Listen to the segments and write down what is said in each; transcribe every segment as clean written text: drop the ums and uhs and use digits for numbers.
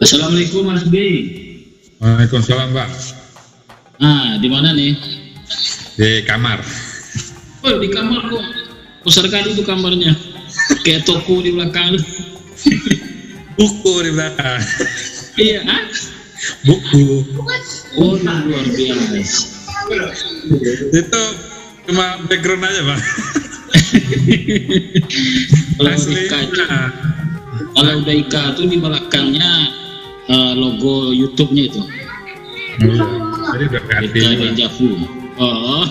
Assalamualaikum Mas B. Waalaikumsalam, Pak. Di mana nih? Di kamar. Oh, di kamar kok. Besar kali itu kamarnya. Kayak toko di belakang. Buku di belakang. Iya, Buku. Oh, luar biasa. Itu cuma background aja, Pak. Kalau Daika itu di belakangnya logo YouTube-nya itu. Jadi udah ganti. Daika Dejavu. Oh.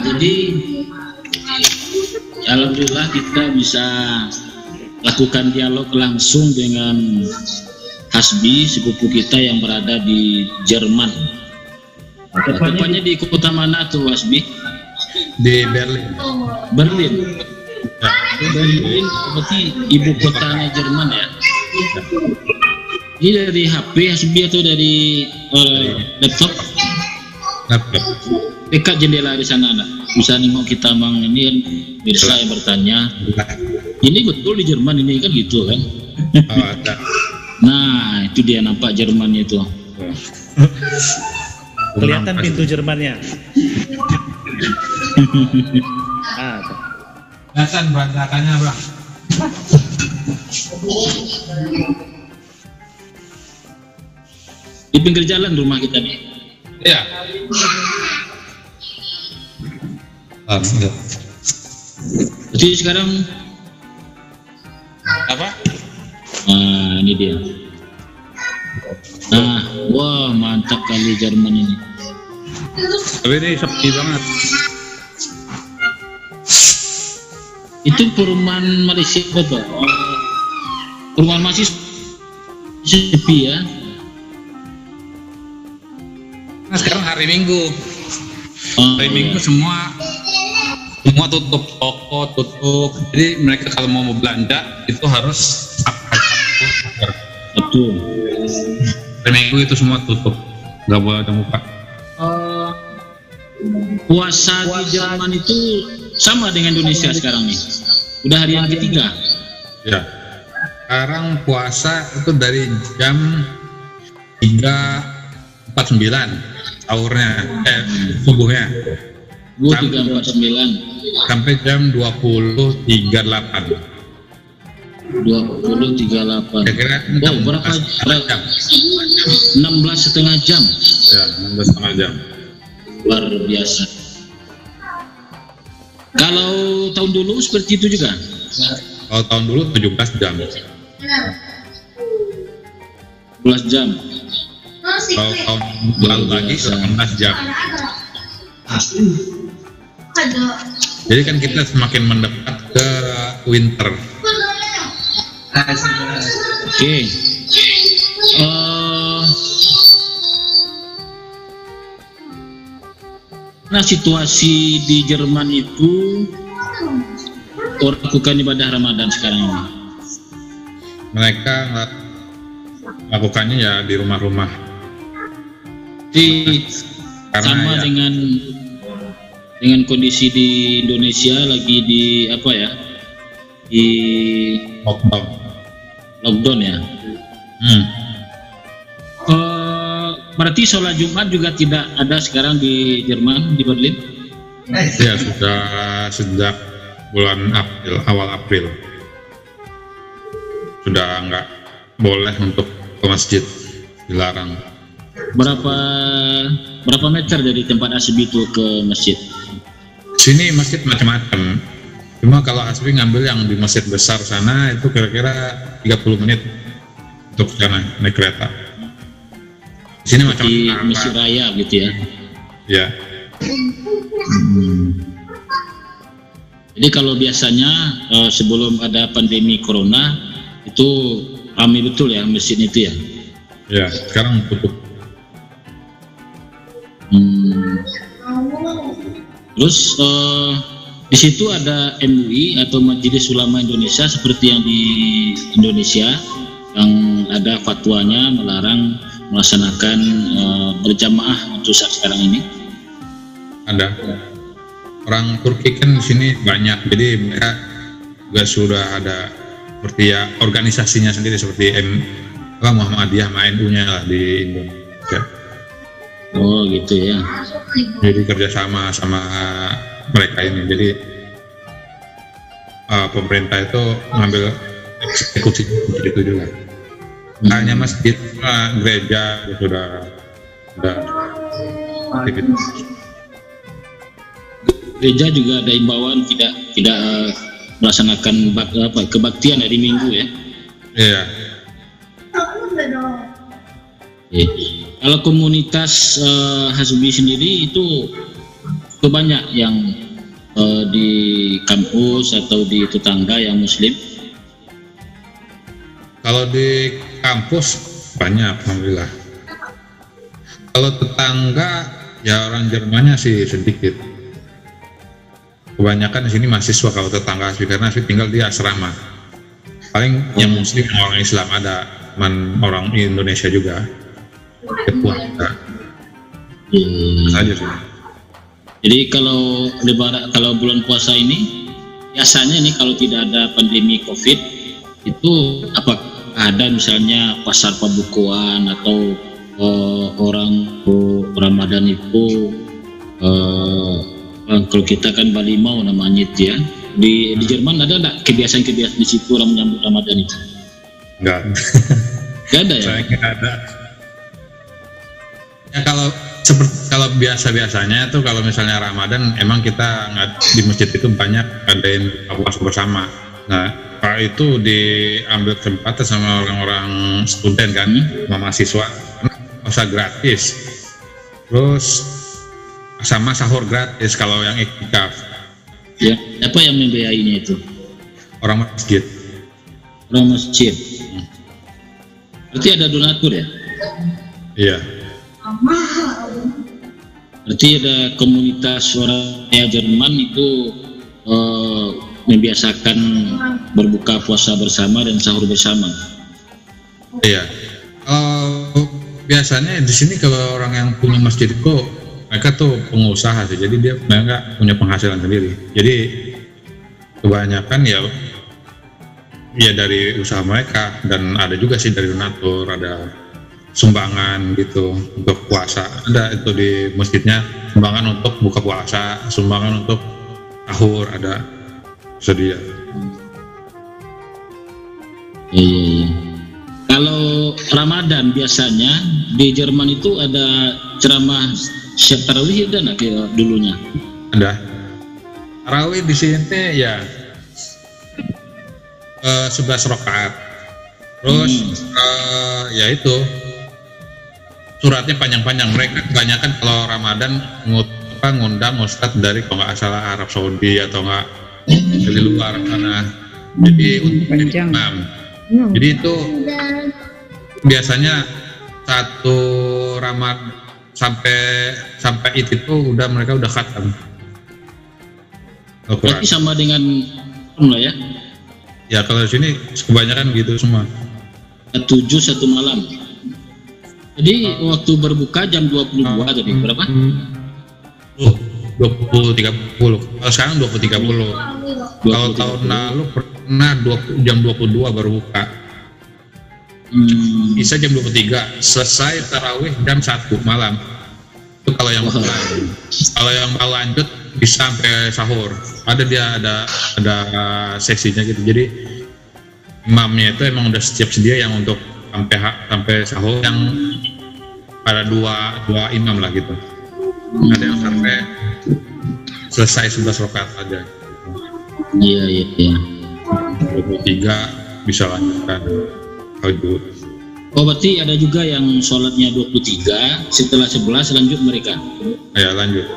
Jadi alhamdulillah kita bisa lakukan dialog langsung dengan Hasbi, sepupu kita yang berada di Jerman. Tepatnya di kota mana tuh, Hasbi? Di Berlin. Berlin. Ya. Berlin berarti ibu kotanya Jerman ya? Ini dari HP Hasbi atau dari laptop? Laptop. Dekat jendela di sana ada. Bisa nengok kita bang ini kan Mirsa yang bertanya. Ini betul di Jerman ini kan gitu kan? Oh, ada. Nah itu dia nampak Jermannya itu. Kelihatan pintu Jermannya. Kelihatan berantakannya, Bang. Di pinggir jalan rumah kita nih. Iya. Jadi sekarang Apa? ini dia. Wah mantap kali Jerman ini. Tapi ini sepi banget. Itu perumahan Malaysia betul. Perumahan masih sepi ya. Nah, sekarang hari Minggu. Hari Minggu semua tutup, toko tutup. Jadi mereka kalau mau belanja itu harus Betul. hari Minggu itu semua tutup, nggak boleh ada muka. Puasa di Jerman itu sama dengan Indonesia sekarang nih. Udah hari yang ketiga. Ya. Sekarang puasa itu dari jam 3.49 sahurnya, subuhnya. 3.49 sampai jam 20.38. 20.38. Kira-kira berapa jam? 16,5 jam. Ya, 16,5 jam. Luar biasa. Kalau tahun dulu seperti itu juga? Kalau tahun dulu 17 jam. 12 jam. Kalau tahun lalu lagi 18 jam. Jadi kan kita semakin mendekat ke winter. Oke. Nah situasi di Jerman itu orang lakukan ibadah Ramadan sekarang ini. Mereka lakukannya ya di rumah-rumah. Sama ya, dengan kondisi di Indonesia lagi di apa ya? Di lockdown ya. Berarti sholat Jumat juga tidak ada sekarang di Jerman, di Berlin? Ya sudah sejak bulan April, awal April sudah nggak boleh untuk ke masjid, dilarang. Berapa meter dari tempat Hasbi itu ke masjid? Sini masjid macam-macam. Cuma kalau Hasbi ngambil yang di masjid besar sana itu kira-kira 30 menit untuk sana naik kereta. Di sini macam di Masjid Raya gitu ya. Ya. Jadi kalau biasanya sebelum ada pandemi corona itu ramai betul ya masjid itu ya. Ya, sekarang tutup. Terus di situ ada MUI atau Majelis Ulama Indonesia seperti yang di Indonesia yang ada fatwanya melarang melaksanakan berjamaah untuk saat sekarang ini. Ada. Orang Turki kan di sini banyak, jadi mereka juga sudah ada seperti ya organisasinya sendiri seperti Muhammadiyah sama NU-nya lah di Indonesia. Oh gitu ya. Jadi kerjasama sama mereka ini. Jadi pemerintah itu ngambil eksekusi itu juga. Hanya masjid, gereja itu sudah aktivitas. Gereja juga ada imbauan tidak melaksanakan kebaktian hari Minggu ya. Iya. Kalau komunitas Hasbi sendiri itu banyak yang di kampus atau di tetangga yang Muslim. Kalau di kampus banyak, alhamdulillah. Kalau tetangga ya orang Jermannya sih sedikit. Kebanyakan di sini mahasiswa kalau tetangga Hasbi, karena Hasbi tinggal di asrama. Paling yang Muslim, orang Islam ada, orang Indonesia juga. Keluarga. Saja sih. Jadi kalau bulan puasa ini biasanya nih kalau tidak ada pandemi COVID itu apa ada misalnya pasar pembukuan atau orang Ramadan itu kalau kita kan Bali mau namanya itu ya. Di Jerman ada enggak kebiasaan-kebiasaan di situ orang menyambut Ramadan itu? Enggak. Enggak ada ya? Saya kira ada. Ya kalau biasa-biasanya tuh kalau misalnya Ramadan emang kita di masjid itu banyak adain puasa bersama. Nah, kalau itu diambil kesempatan sama orang-orang student kan, sama mahasiswa, puasa gratis. Terus sama sahur gratis kalau yang iktikaf. Ya, apa yang membiayainya itu? Orang masjid. Orang masjid. Berarti ada donatur ya? Iya. Berarti ada komunitas orang Jerman itu membiasakan berbuka puasa bersama dan sahur bersama. Iya. Biasanya di sini kalau orang yang punya masjid itu mereka tuh pengusaha sih, jadi mereka punya penghasilan sendiri. Jadi kebanyakan ya dari usaha mereka, dan ada juga sih dari donatur, ada sumbangan gitu untuk puasa. Ada itu di masjidnya, sumbangan untuk buka puasa, sumbangan untuk sahur ada sedia. Kalau Ramadan biasanya di Jerman itu ada ceramah Syekh Tarawih dan dulunya. Ada. Tarawih di sini ya 11 rakaat. Terus ya itu suratnya panjang-panjang. Mereka kebanyakan kalau Ramadan ngundang ustadz dari kalau nggak salah Arab Saudi atau nggak dari luar sana. Jadi untuk jadi imam. Jadi itu biasanya satu Ramadan sampai itu udah mereka udah khatam. Berarti sama dengan lah ya? Ya kalau di sini kebanyakan gitu semua. 7 satu malam. Jadi waktu berbuka jam 22 tadi berapa? 20.30. Kalau sekarang 20.30. Kalau tahun lalu pernah jam 22 baru buka. Bisa jam 23, selesai tarawih jam 1 malam. Itu kalau yang kalau yang mau lanjut bisa sampai sahur. Ada sesinya gitu. Jadi imamnya itu emang udah siap sedia yang untuk sampai sahur, yang pada dua imam lah gitu. Ada yang sampai selesai 11 rakaat aja. Iya. 23 bisa lanjutkan. Oh berarti ada juga yang sholatnya 23, setelah 11 lanjut mereka? Ya lanjut.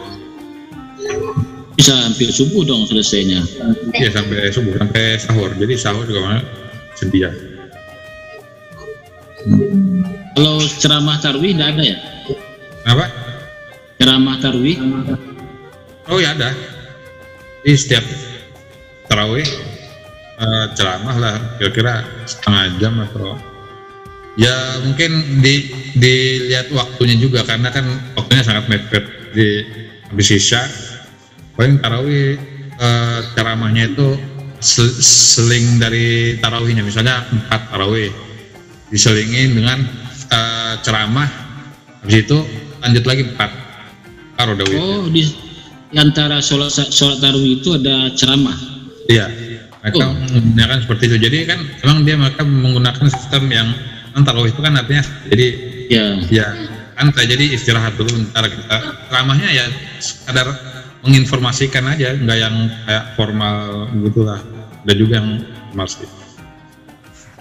Bisa hampir subuh dong selesainya? Iya sampai subuh, sampai sahur. Jadi sahur juga sedia. Kalau ceramah tarwih tidak ada ya? Apa? Ceramah tarwih? Oh ya ada. Di setiap tarawih ceramah lah, kira-kira setengah jam atau ya mungkin dilihat waktunya juga, karena kan waktunya sangat mepet. Di habis isya paling tarawih ceramahnya itu seling dari tarawihnya, misalnya 4 tarawih diselingin dengan ceramah, habis itu lanjut lagi 4 baru udah witir. Oh, di antara sholat tarawih itu ada ceramah. Iya, mereka menggunakan seperti itu. Jadi kan memang mereka menggunakan sistem yang tarawih itu kan artinya jadi ya kan jadi istirahat dulu ntar kita ceramahnya ya sekadar menginformasikan aja, nggak yang kayak formal gitulah. Ada juga yang masih.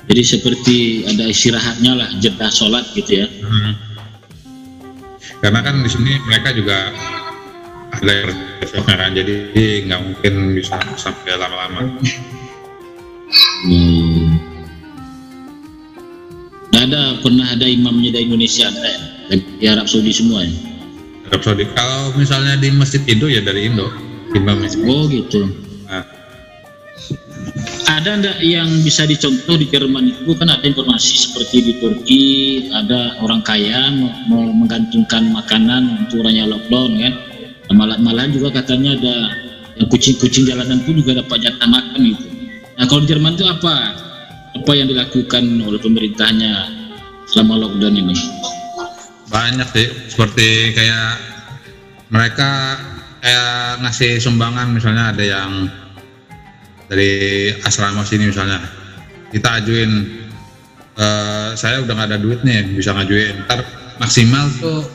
Jadi seperti ada istirahatnya lah, jeda sholat gitu ya. Karena kan di sini mereka juga ada besoknya kan, jadi nggak mungkin bisa sampai lama-lama. Pernah ada imamnya dari Indonesia, di Arab Saudi semua ya? Arab Saudi. Kalau misalnya di masjid Indo ya dari Indo imamnya. Oh gitu. Nah. Ada enggak yang bisa dicontoh di Jerman itu? Kan ada informasi seperti di Turki ada orang kaya mau menggantungkan makanan untuk orangnya lockdown kan. Malah juga katanya ada yang kucing-kucing jalanan pun juga dapat jatah makan gitu. Nah kalau di Jerman itu apa yang dilakukan oleh pemerintahnya selama lockdown ini? Banyak sih, seperti kayak mereka kayak ngasih sumbangan, misalnya ada yang dari asrama sini misalnya kita ajuin, saya udah nggak ada duit nih, bisa ngajuin, ntar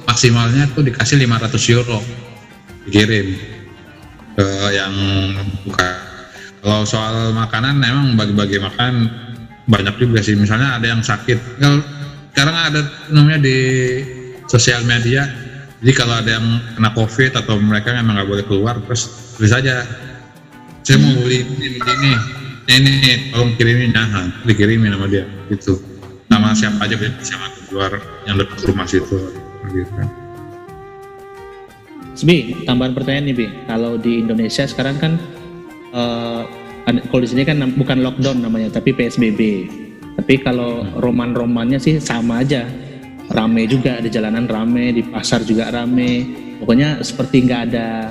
maksimalnya tuh dikasih 500 euro dikirim ke yang buka. Kalau soal makanan memang bagi-bagi makan banyak juga sih, misalnya ada yang sakit, sekarang ada namanya di sosial media, jadi kalau ada yang kena COVID atau mereka memang nggak boleh keluar, terus tulis aja saya mau beli ini tolong kirimin, nah dikirimin sama dia gitu, nama siapa aja sama keluar yang dekat rumah situ gitu. Bi, tambahan pertanyaan nih Bi, kalau di Indonesia sekarang kan kalau di sini kan bukan lockdown namanya tapi PSBB, tapi kalau roman-romannya sih sama aja, rame juga di jalanan, rame di pasar juga rame, pokoknya seperti nggak ada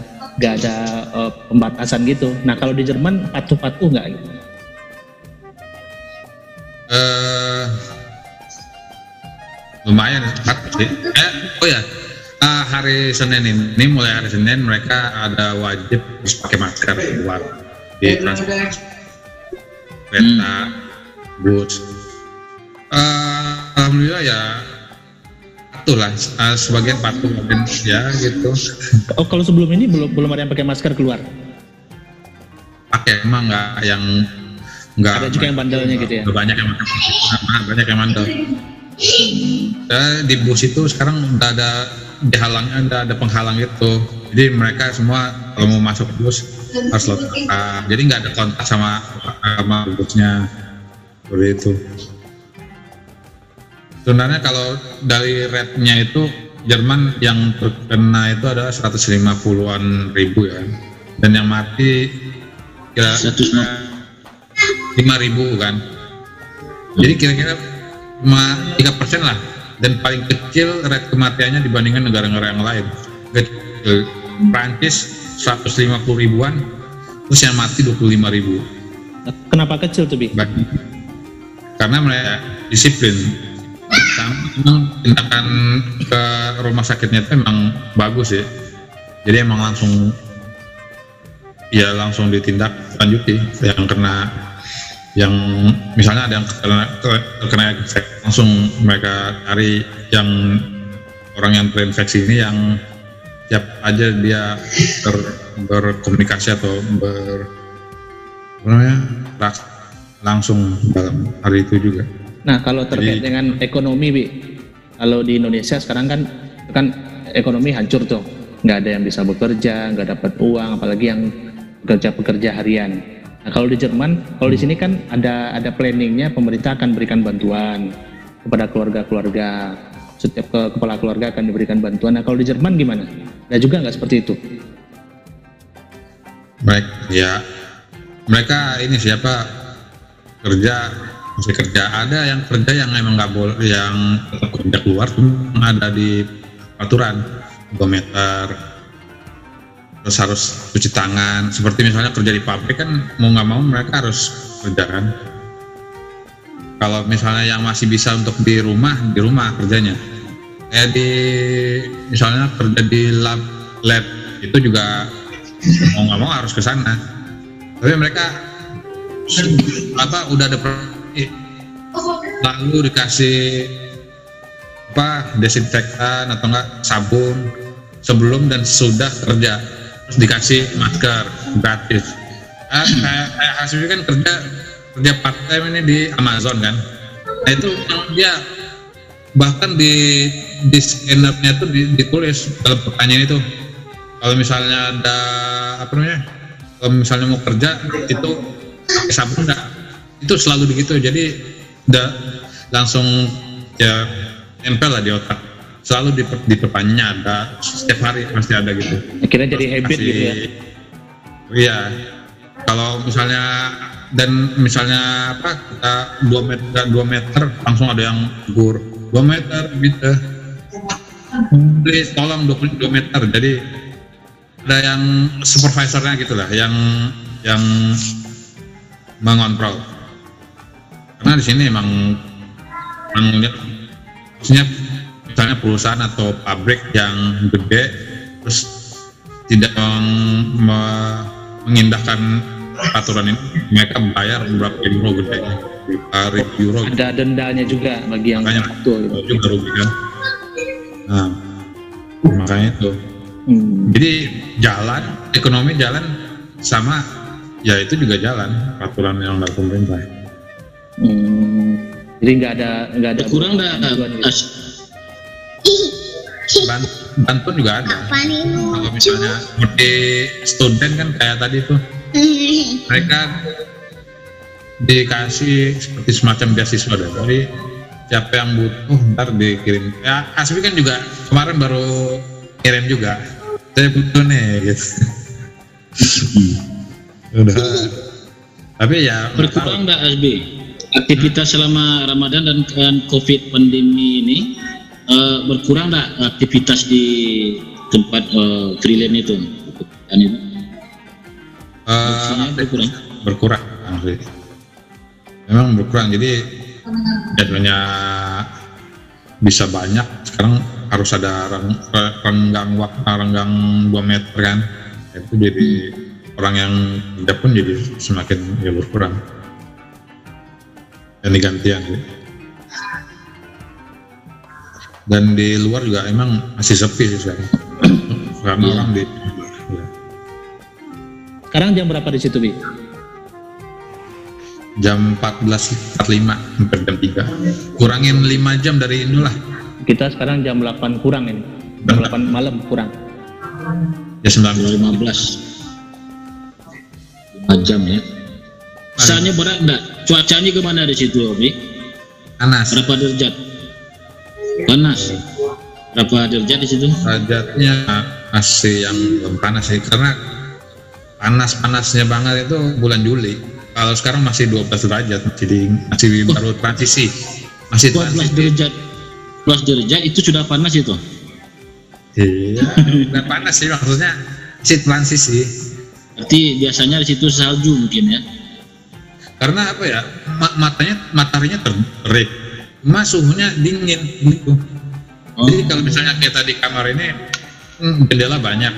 pembatasan gitu. Nah kalau di Jerman patuh-patuh nggak gitu? Lumayan sih. Hari Senin ini, mulai hari Senin mereka ada wajib harus pakai masker keluar di transportasi, kereta, bus. Alhamdulillah ya patuh lah, sebagian patuh ya gitu. Oh kalau sebelum ini belum ada yang pakai masker keluar? Pakai, emang nggak ada juga yang bandelnya gitu ya? Banyak yang bandel. Di bus itu sekarang udah ada penghalang gitu, jadi mereka semua kalau mau masuk bus harus lockdown, jadi nggak ada kontak sama busnya seperti itu. Sebenarnya kalau dari rate-nya itu Jerman yang terkena itu adalah 150-an ribu ya, dan yang mati kira 5.000 kan, jadi kira-kira 3% lah, dan paling kecil rate kematiannya dibandingkan negara-negara yang lain. Kecil, Prancis 150 ribuan, terus yang mati 25.000. Kenapa kecil tuh Bi? Karena mereka disiplin. Memang tindakan ke rumah sakitnya itu memang bagus ya, jadi emang langsung ditindak lanjuti yang misalnya ada yang terkena infeksi, langsung mereka cari yang orang yang terinfeksi ini yang siap aja dia berkomunikasi atau langsung dalam hari itu juga. Nah kalau terkait dengan ekonomi Bi, kalau di Indonesia sekarang kan ekonomi hancur tuh, nggak ada yang bisa bekerja, nggak dapat uang, apalagi yang pekerja harian. Nah kalau di Jerman, kalau di sini kan ada planningnya, pemerintah akan berikan bantuan kepada keluarga-keluarga, setiap kepala keluarga akan diberikan bantuan. Nah kalau di Jerman gimana? Ada juga nggak seperti itu? Baik, ya mereka ini siapa masih kerja, ada yang kerja yang memang nggak boleh, yang tetap kerja keluar, ada di aturan 2 meter, harus cuci tangan. Seperti misalnya kerja di pabrik kan mau nggak mau mereka harus kerja kan. Kalau misalnya yang masih bisa untuk di rumah kerjanya. Kayak misalnya kerja di lab itu juga mau nggak mau harus ke sana. Tapi mereka udah ada lalu dikasih desinfektan atau enggak sabun sebelum dan sesudah kerja, terus dikasih masker gratis. Kayak Hasbi kan kerja part time ini di Amazon kan. Nah itu dia bahkan di scannernya itu ditulis dalam pertanyaan itu, kalau misalnya ada kalau misalnya mau kerja itu pakai sabun enggak, itu selalu begitu. Jadi udah langsung ya nempel lah di otak, selalu diperpanjang, ada setiap hari pasti ada gitu. Akhirnya jadi habit gitu ya. Iya, kalau misalnya kita 2 meter langsung ada yang tegur 2 meter gitu, please tolong 2 meter. Jadi ada yang supervisornya gitulah yang mengontrol, karena di sini emang maksudnya misalnya perusahaan atau pabrik yang gede terus tidak mengindahkan aturan ini, mereka bayar berapa euro gede, euro. Ada dendanya juga bagi yang betul gitu. Juga rugi kan. Nah, makanya itu. Jadi ekonomi jalan sama ya itu juga jalan aturan yang dari pemerintah. Jadi nggak ada kurang bantuan juga ada. Kalau misalnya seperti student kan kayak tadi tuh, mereka dikasih seperti semacam beasiswa deh. Jadi siapa yang butuh ntar dikirim. Ya Hasbi kan juga kemarin baru kirim juga. Saya butuh nih gitu. Udah. Tapi ya berkurang nggak Hasbi aktivitas selama Ramadan dan COVID pandemi ini, berkurang nggak aktivitas di tempat freelance itu? Berkurang. Memang berkurang. Jadi jadwalnya bisa banyak. Sekarang harus ada renggang 2 meter kan. Itu jadi orang yang kerja pun jadi semakin berkurang. Dan digantian sih. Dan di luar juga emang masih sepi sih sekarang. Karena orang di Sekarang jam berapa di situ, Bi? Jam 14.45 sampai jam 3. Kurangin 5 jam dari Indo lah. Kita sekarang jam 8 kurang ini. Jam 8 malam kurang. Ya 19.15. 5 jam ya. Misalnya berat enggak? Cuacanya gimana di situ, Bi? Panas. Berapa derajat? Panas. Berapa derajat di situ? Derajatnya masih yang belum panas sih, karena panas-panasnya banget itu bulan Juli. Kalau sekarang masih 12 derajat, masih baru transisi. Masih 12 derajat. 12 derajat itu sudah panas itu? Iya, bukan panas sih, maksudnya masih transisi. Berarti biasanya di situ salju mungkin ya? Karena apa ya, mataharinya terik, suhunya dingin gitu. Jadi kalau misalnya kita di kamar ini jendela banyak,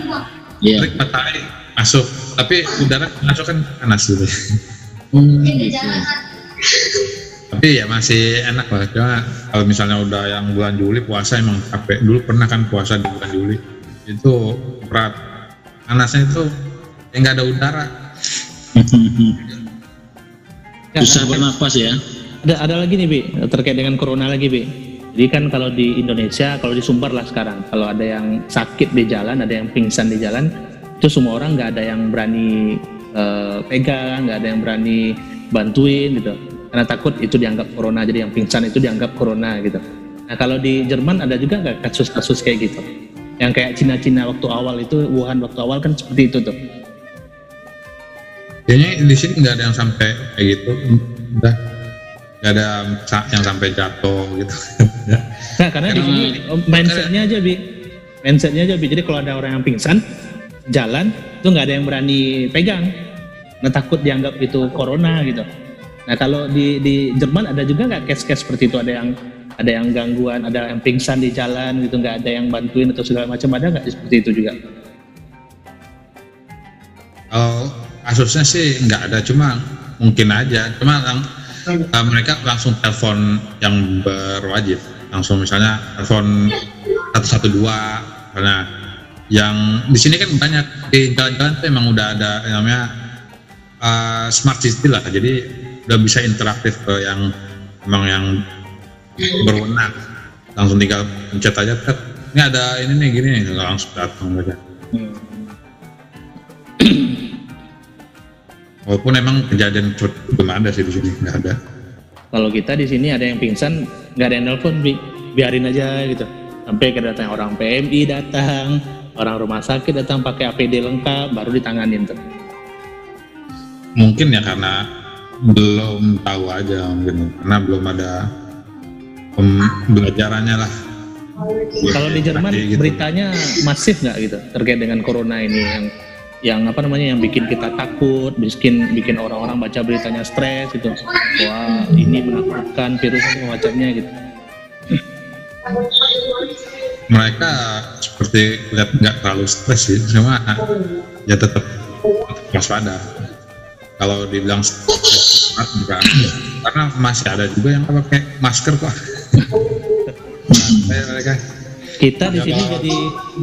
terik matahari masuk, tapi udara masuk kan panas gitu. Gitu. Tapi ya masih enak lah. Cuma kalau misalnya udah yang bulan Juli puasa emang capek. Dulu pernah kan puasa di bulan Juli itu berat, panasnya itu nggak ada udara. Susah bernapas ya. Ada lagi nih, Bi, terkait dengan corona lagi, Bi. Jadi kan kalau di Indonesia, kalau di Sumbar lah sekarang, kalau ada yang sakit di jalan, ada yang pingsan di jalan, itu semua orang nggak ada yang berani pegang, nggak ada yang berani bantuin gitu, karena takut itu dianggap corona, jadi yang pingsan itu dianggap corona gitu. Nah kalau di Jerman ada juga nggak kasus-kasus kayak gitu, yang kayak Cina waktu awal itu, Wuhan waktu awal kan seperti itu tuh? Kayaknya di sini nggak ada yang sampai kayak gitu, udah nggak ada yang sampai jatuh gitu. Nah karena di sini mindsetnya aja, Bi. Jadi kalau ada orang yang pingsan, jalan itu nggak ada yang berani pegang, nah takut dianggap itu corona gitu. Nah kalau di Jerman ada juga nggak case-case seperti itu, ada yang gangguan, ada yang pingsan di jalan gitu, nggak ada yang bantuin atau segala macam, ada nggak seperti itu juga? Kalau kasusnya sih nggak ada, cuma mungkin aja, cuma mereka langsung telepon yang berwajib, langsung misalnya telepon 112. Karena yang di sini kan banyak di jalan-jalan tuh emang udah ada yang namanya smart city lah, jadi udah bisa interaktif ke yang emang yang berwenang, langsung tinggal pencet aja, ini ada ini nih gini nih, langsung datang mereka. Walaupun emang kejadian belum ada sih di sini, nggak ada. Kalau kita di sini ada yang pingsan, nggak ada yang nelpon, biarin aja gitu. Sampai kedatangan orang PMI datang, orang rumah sakit datang pakai APD lengkap, baru ditanganin tuh. Mungkin ya karena belum tahu aja, mungkin karena belum ada pembelajarannya lah. Kalau di Jerman gitu. Beritanya masif nggak gitu terkait dengan corona ini, yang apa namanya, yang bikin kita takut, bikin orang-orang baca beritanya stres gitu. Wah, ini menakutkan, virus macamnya gitu. Mereka seperti lihat nggak terlalu stres sih, cuma ya tetap waspada. Kalau dibilang stres bukan, karena masih ada juga yang pakai masker kok. Mereka. Kita di sini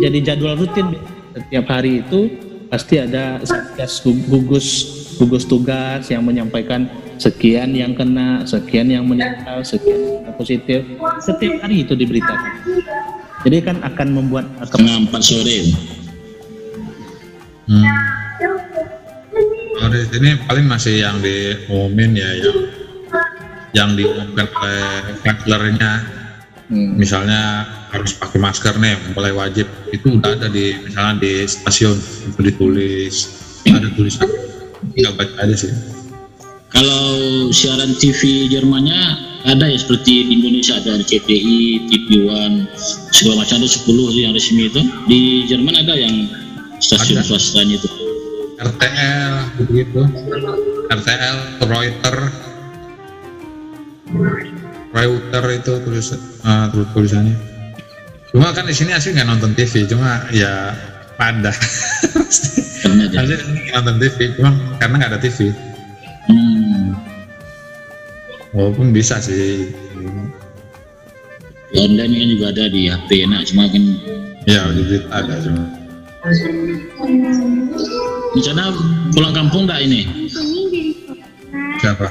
jadi jadwal rutin, setiap hari itu pasti ada satgas gugus tugas yang menyampaikan sekian yang kena, sekian yang meninggal, sekian yang positif. Setiap hari itu diberitakan. Jadi kan akan membuat setengah 4 sore. Kalau di sini paling masih yang diumumin ya, yang diumumkan oleh kanslernya. Misalnya harus pakai masker nih, mulai wajib, itu udah ada misalnya di stasiun itu ditulis, ada tulisan, tinggal baca aja sih. Kalau siaran TV Jermannya ada ya seperti di Indonesia, ada CTI, TV One, segala macam, ada 10 yang resmi itu. Di Jerman ada yang stasiun swastanya itu. RTL begitu, RTL, Reuters itu tulisannya. Cuma kan di sini asli nggak nonton TV, cuma ya pada asli nonton TV, cuma karena nggak ada TV. Walaupun bisa sih. Ya, online kan juga ada di HP, enak, cuma kan ya jadi ada cuma. Rencana pulang kampung nggak ini? Siapa?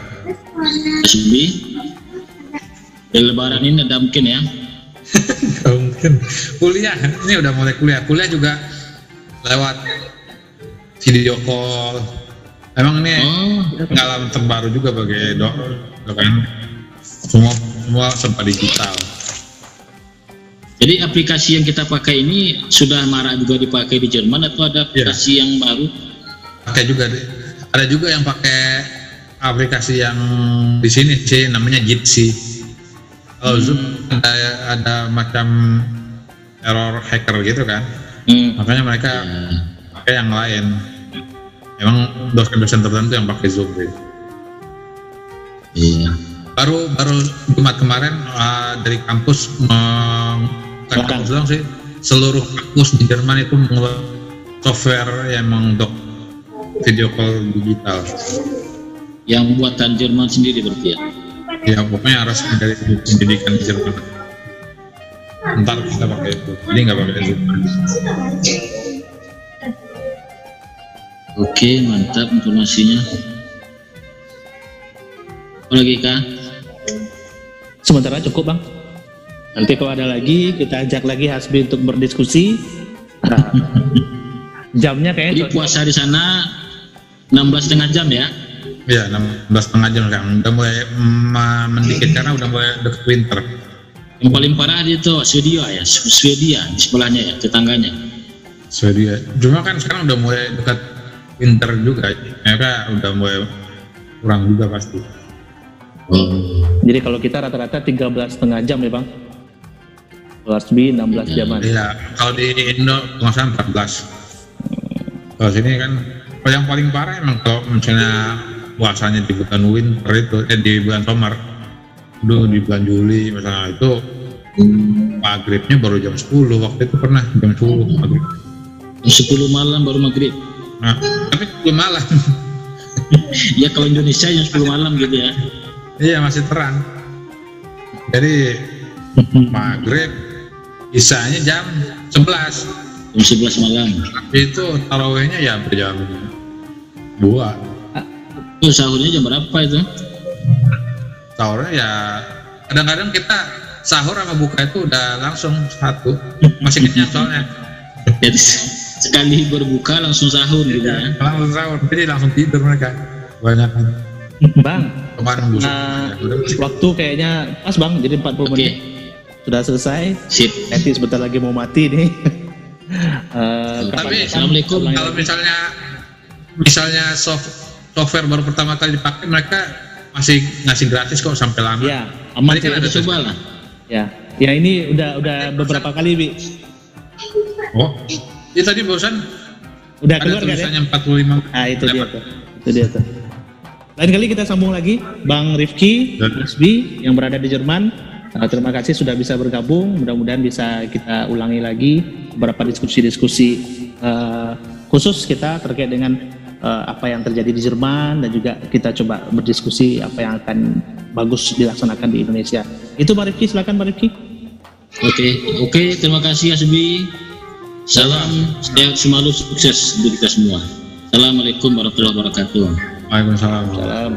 SB? Lebaran ini ada mungkin ya? Gak mungkin. Kuliah, ini udah mulai kuliah juga lewat video call. Emang ini pengalaman terbaru juga bagi dosen. Semua serba digital. Jadi aplikasi yang kita pakai ini sudah marak juga dipakai di Jerman atau ada aplikasi yang baru? Pakai juga, ada juga yang pakai aplikasi yang di sini sih, namanya Jitsi. Kalau Zoom ada macam error hacker gitu kan, makanya mereka pakai yang lain. Emang dosen-dosen tertentu yang pakai Zoom gitu. Iya. Baru Jumat kemarin dari kampus, bukan kampus doang sih, seluruh kampus di Jerman itu mengeluarkan software yang untuk video call digital. Yang buatan Jerman sendiri berarti ya? Ya pokoknya harus dari pendidikan di Jerman. Ntar kita pakai itu, jadi nggak pakai Zoom. Oke, mantap informasinya. Apa lagi Kak? Sementara cukup Bang. Nanti kalau ada lagi kita ajak lagi Hasbi untuk berdiskusi. Nah, jamnya kayaknya. Jadi puasa di sana 16,5 jam ya? Iya, 16,5 jam kan. Udah mulai mendikit karena udah mulai deket winter. Yang paling parah itu Swedia ya, Swedia di sebelahnya ya, tetangganya. Swedia. Cuma kan sekarang udah mulai dekat winter juga. Mereka udah mulai kurang juga pasti. Jadi kalau kita rata-rata 13,5 jam ya Bang? Hasbi 16 jaman. Iya, kalau di Indo nggak salah 14. Kalau sini kan yang paling parah emang kalau misalnya puasanya di bulan winter itu, di bulan summer, dulu di bulan Juli misalnya itu maghribnya baru jam 10, waktu itu pernah jam 10 maghrib. Jam 10 malam baru maghrib. Nah, tapi 10 malam. Ya kalau Indonesia jam 10 malam gitu ya. Iya masih terang. Jadi maghrib, isanya jam 11. Jam 11 malam. Itu tarawihnya ya berjam 2. Itu sahurnya jam berapa itu? Sahurnya ya kadang-kadang kita sahur sama buka itu udah langsung satu, masih kenyang soalnya. Jadi sekali berbuka langsung sahur gitu ya. Langsung sahur, jadi langsung tidur mereka. Banyak kan. Bang, Kemarin busuk. waktu kayaknya pas Bang, jadi 40 menit sudah selesai. Sip. Nanti sebentar lagi mau mati nih. Tapi Assalamualaikum. kalau misalnya software baru pertama kali dipakai, mereka masih ngasih gratis kok sampai lama. Ya, aman Tadi kan ada coba lah. Ya, ini udah beberapa kali, Bi. Oh, ini tadi barusan Udah ada keluar kan ya? tulisannya 45. Ah, itu dia tuh. Itu dia tuh. Lain kali kita sambung lagi, Bang Rifki, Mas B yang berada di Jerman. Terima kasih sudah bisa bergabung. Mudah-mudahan bisa kita ulangi lagi beberapa diskusi-diskusi khusus kita terkait dengan apa yang terjadi di Jerman, dan juga kita coba berdiskusi apa yang akan bagus dilaksanakan di Indonesia. Itu Pak Rifki, silakan Pak Rifki. Oke, terima kasih Asbi. Salam sehat selalu, sukses untuk kita semua. Assalamualaikum warahmatullahi wabarakatuh. Waalaikumsalam. Salam.